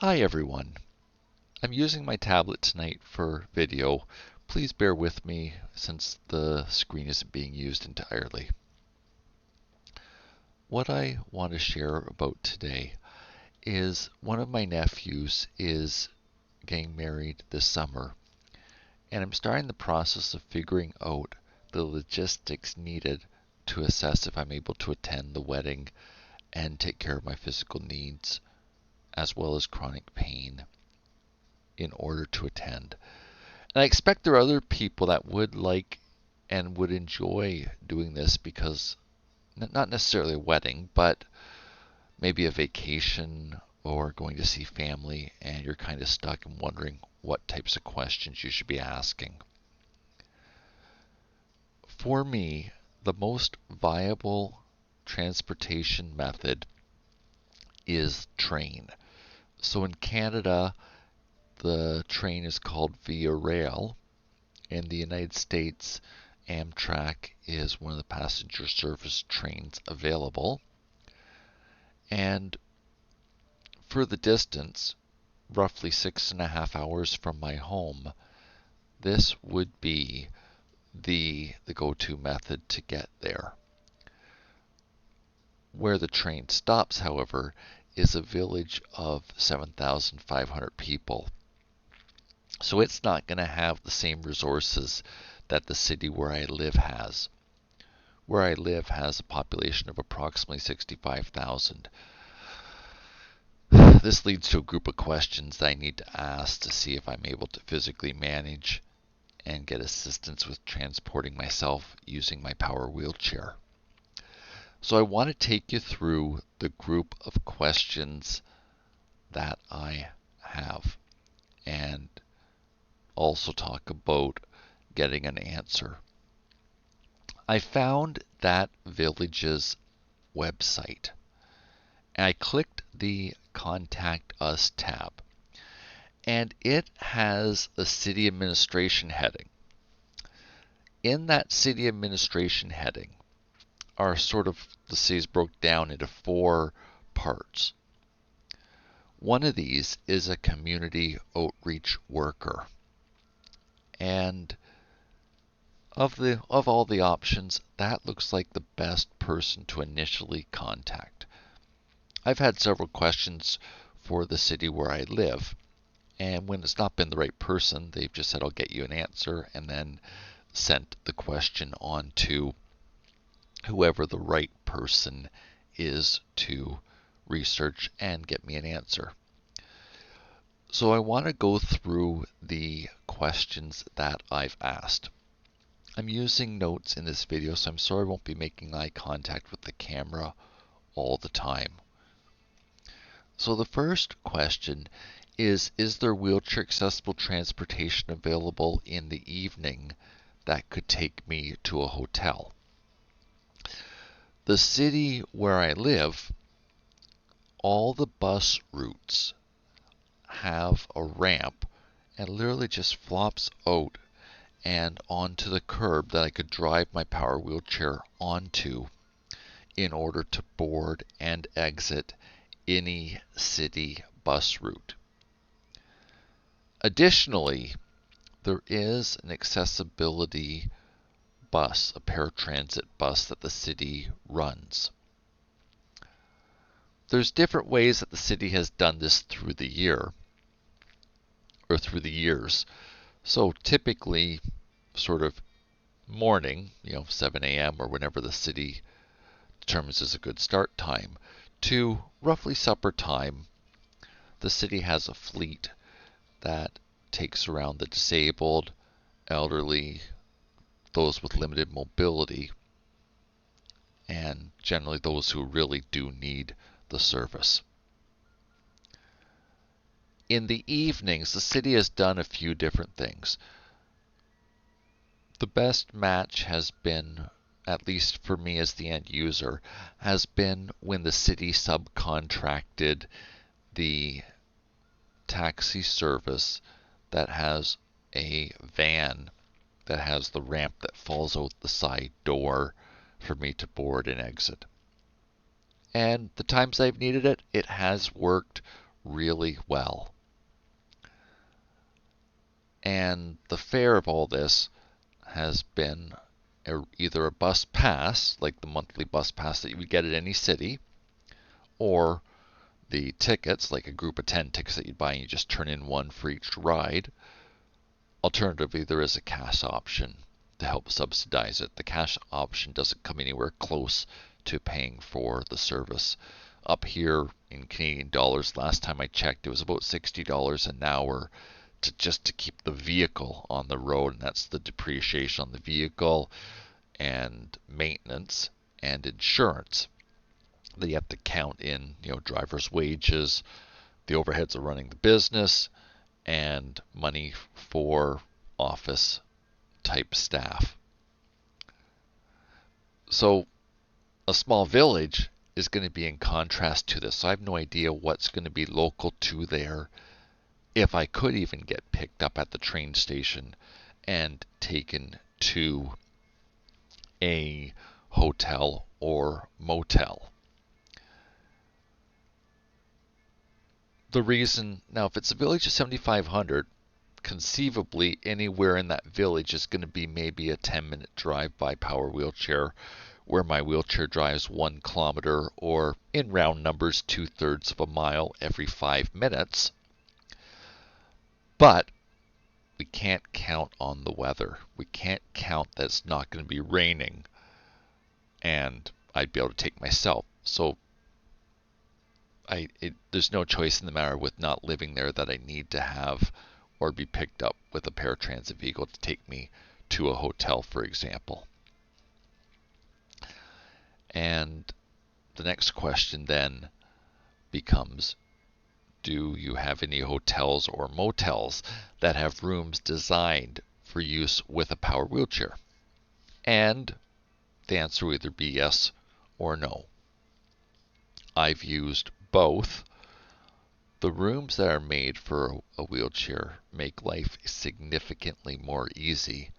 Hi everyone. I'm using my tablet tonight for video. Please bear with me since the screen isn't being used entirely. What I want to share about today is one of my nephews is getting married this summer, and I'm starting the process of figuring out the logistics needed to assess if I'm able to attend the wedding and take care of my physical needs as well as chronic pain in order to attend. And I expect there are other people that would like and would enjoy doing this because not necessarily a wedding, but maybe a vacation or going to see family, and you're kind of stuck and wondering what types of questions you should be asking. For me, the most viable transportation method is train. So in Canada, the train is called Via Rail. In the United States, Amtrak is one of the passenger service trains available. And for the distance, roughly 6.5 hours from my home, this would be the go-to method to get there. Where the train stops, however, is a village of 7,500 people. So it's not going to have the same resources that the city where I live has. Where I live has a population of approximately 65,000. This leads to a group of questions that I need to ask to see if I'm able to physically manage and get assistance with transporting myself using my power wheelchair. So I want to take you through the group of questions that I have and also talk about getting an answer. I found that village's website, and I clicked the Contact Us tab, and it has a city administration heading. In that city administration heading are sort of the cities broke down into 4 parts. One of these is a community outreach worker. And of all the options, that looks like the best person to initially contact. I've had several questions for the city where I live, and when it's not been the right person, they've just said, I'll get you an answer, and then sent the question on to whoever the right person is to research and get me an answer. So I want to go through the questions that I've asked. I'm using notes in this video, so I'm sorry I won't be making eye contact with the camera all the time. So the first question is there wheelchair accessible transportation available in the evening that could take me to a hotel? The city where I live, all the bus routes have a ramp and literally just flops out and onto the curb that I could drive my power wheelchair onto in order to board and exit any city bus route. Additionally, there is an accessibility bus, a paratransit bus that the city runs. There's different ways that the city has done this through the year, or through the years. So typically, sort of morning, 7 a.m. or whenever the city determines is a good start time, to roughly supper time, the city has a fleet that takes around the disabled, elderly, those with limited mobility, and generally those who really do need the service. In the evenings, the city has done a few different things. The best match has been, at least for me as the end user, has been when the city subcontracted the taxi service that has a van that has the ramp that falls out the side door for me to board and exit. And the times I've needed it, it has worked really well. And the fare of all this has been either a bus pass, like the monthly bus pass that you would get at any city, or the tickets, like a group of 10 tickets that you'd buy and you just turn in one for each ride. Alternatively, there is a cash option to help subsidize it. The cash option doesn't come anywhere close to paying for the service. Up here in Canadian dollars, last time I checked, it was about $60 an hour just to keep the vehicle on the road, and that's the depreciation on the vehicle and maintenance and insurance that you have to count in, driver's wages, the overheads of running the business, and money for office type staff. So a small village is going to be in contrast to this. So I have no idea what's going to be local to there, if I could even get picked up at the train station and taken to a hotel or motel. The reason, now if it's a village of 7,500, conceivably anywhere in that village is going to be maybe a 10-minute drive by power wheelchair, where my wheelchair drives 1 kilometer, or in round numbers 2/3 of a mile every 5 minutes. But we can't count on the weather. We can't count that it's not going to be raining and I'd be able to take myself. So there's no choice in the matter with not living there that I need to have or be picked up with a paratransit vehicle to take me to a hotel, for example. And the next question then becomes, do you have any hotels or motels that have rooms designed for use with a power wheelchair? And the answer will either be yes or no. I've used both. The rooms that are made for a wheelchair make life significantly more easy.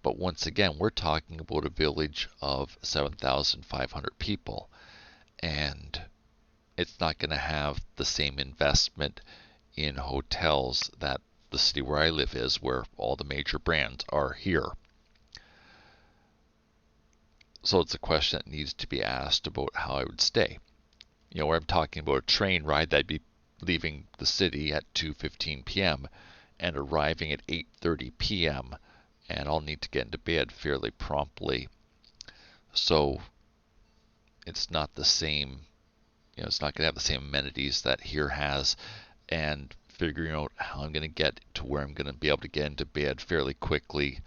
But once again, we're talking about a village of 7,500 people, and it's not going to have the same investment in hotels that the city where I live is, where all the major brands are here. So it's a question that needs to be asked about how I would stay. Where I'm talking about a train ride that'd be leaving the city at 2:15 p.m. and arriving at 8:30 p.m. and I'll need to get into bed fairly promptly. So it's not the same, it's not going to have the same amenities that here has, and figuring out how I'm going to get to where I'm going to be able to get into bed fairly quickly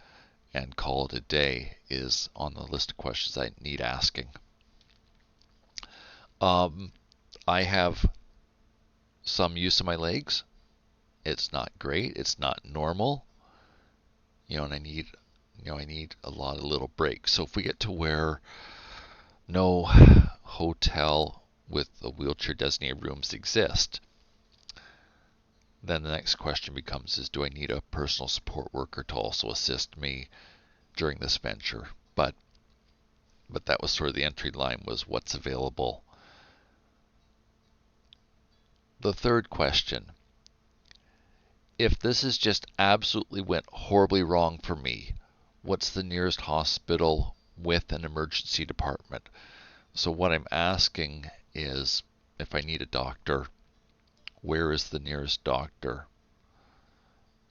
and call it a day is on the list of questions I need asking. I have some use of my legs. It's not great. It's not normal. And I need a lot of little breaks. So if we get to where no hotel with a wheelchair designated rooms exist, then the next question becomes, do I need a personal support worker to also assist me during this venture? But that was sort of the entry line, was what's available. The third question, if this is just absolutely went horribly wrong for me, what's the nearest hospital with an emergency department? So what I'm asking is, if I need a doctor, where is the nearest doctor?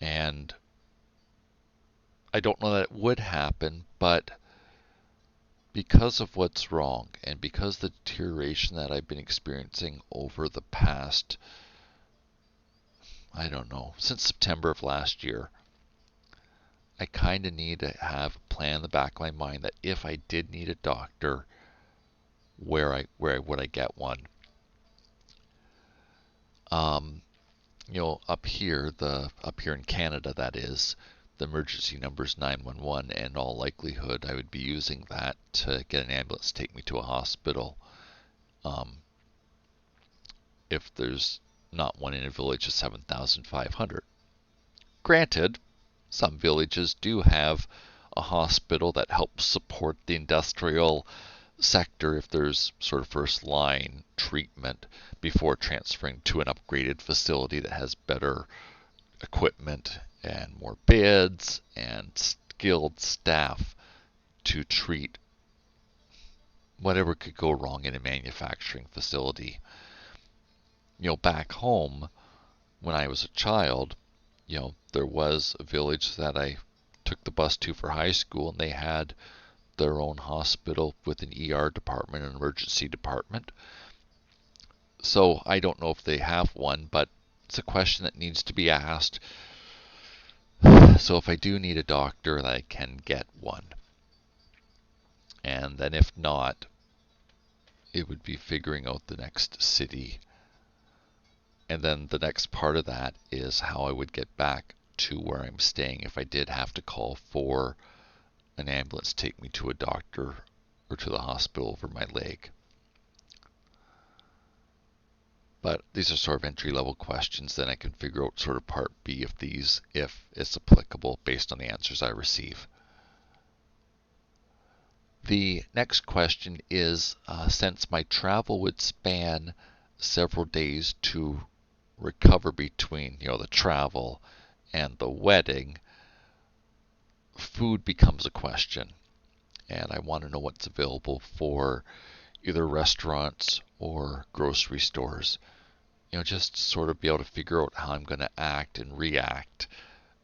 And I don't know that it would happen, but because of what's wrong and because the deterioration that I've been experiencing over the past, since September of last year, I kind of need to have a plan in the back of my mind that if I did need a doctor, where would I get one? Up here in Canada, that is, the emergency number is 911, and in all likelihood I would be using that to get an ambulance to take me to a hospital. If there's not one in a village of 7,500. Granted, some villages do have a hospital that helps support the industrial sector if there's sort of first line treatment before transferring to an upgraded facility that has better equipment and more beds and skilled staff to treat whatever could go wrong in a manufacturing facility. Back home when I was a child, there was a village that I took the bus to for high school, and they had their own hospital with an ER department, an emergency department. So I don't know if they have one, but it's a question that needs to be asked. So if I do need a doctor, I can get one. And then if not, it would be figuring out the next city. And then the next part of that is how I would get back to where I'm staying if I did have to call for an ambulance to take me to a doctor or to the hospital over my leg. But these are sort of entry-level questions. Then I can figure out sort of part B of these if it's applicable based on the answers I receive. The next question is, since my travel would span several days to recover between the travel and the wedding, food becomes a question. And I want to know what's available for either restaurants or grocery stores. Just sort of be able to figure out how I'm going to act and react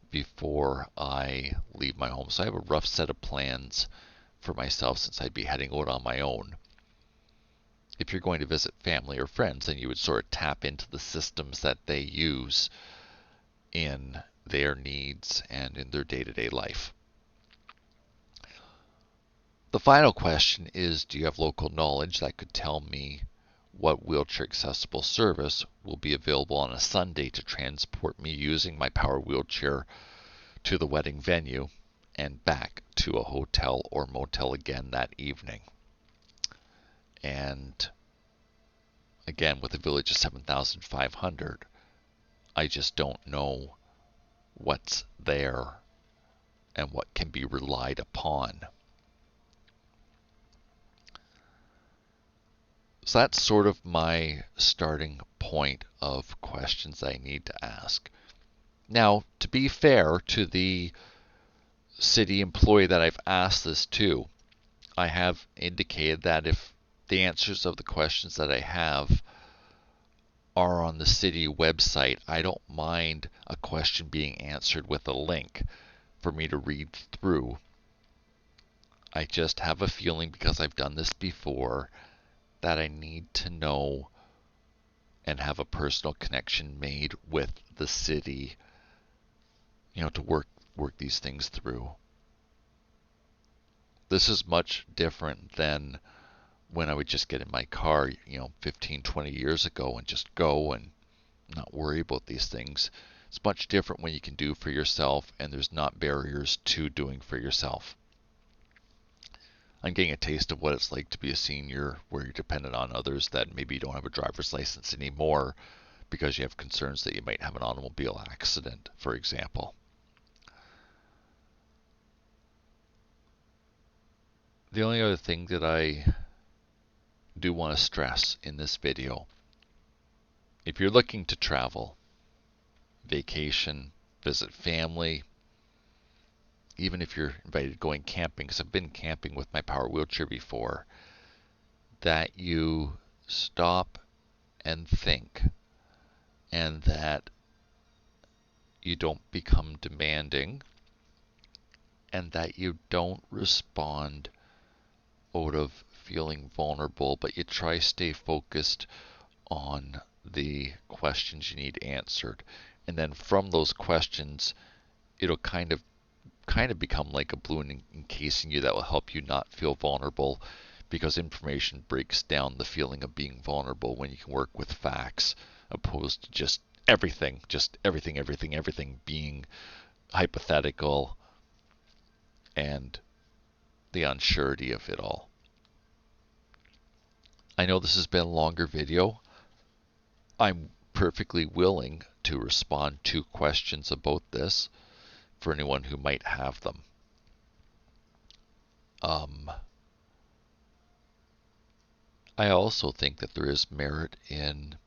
before I leave my home. So I have a rough set of plans for myself since I'd be heading out on my own. If you're going to visit family or friends, then you would sort of tap into the systems that they use in their needs and in their day-to-day life. The final question is, do you have local knowledge that could tell me what wheelchair accessible service will be available on a Sunday to transport me using my power wheelchair to the wedding venue and back to a hotel or motel again that evening? And again, with a village of 7,500, I just don't know what's there and what can be relied upon. So that's sort of my starting point of questions I need to ask. Now, to be fair to the city employee that I've asked this to, I have indicated that if the answers of the questions that I have are on the city website, I don't mind a question being answered with a link for me to read through. I just have a feeling, because I've done this before, that I need to know and have a personal connection made with the city, to work these things through. This is much different than when I would just get in my car, 15, 20 years ago and just go and not worry about these things. It's much different when you can do for yourself and there's not barriers to doing for yourself. I'm getting a taste of what it's like to be a senior where you're dependent on others, that maybe you don't have a driver's license anymore because you have concerns that you might have an automobile accident, for example. The only other thing that I do want to stress in this video, if you're looking to travel, vacation, visit family, even if you're invited going camping, because I've been camping with my power wheelchair before, that you stop and think, and that you don't become demanding, and that you don't respond out of feeling vulnerable, but you try stay focused on the questions you need answered. And then from those questions, it'll kind of become like a balloon encasing you that will help you not feel vulnerable, because information breaks down the feeling of being vulnerable when you can work with facts opposed to just everything being hypothetical and the unsurety of it all. I know this has been a longer video. I'm perfectly willing to respond to questions about this for anyone who might have them. I also think that there is merit in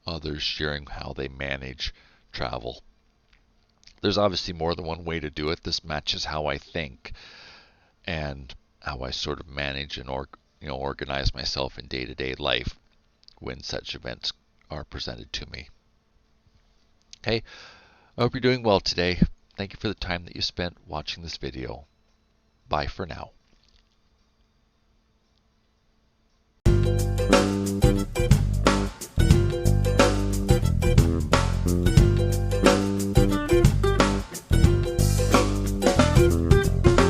others sharing how they manage travel. There's obviously more than one way to do it. This matches how I think and how I sort of manage and organize myself in day-to-day life when such events are presented to me. Okay, I hope you're doing well today. Thank you for the time that you spent watching this video. Bye for now.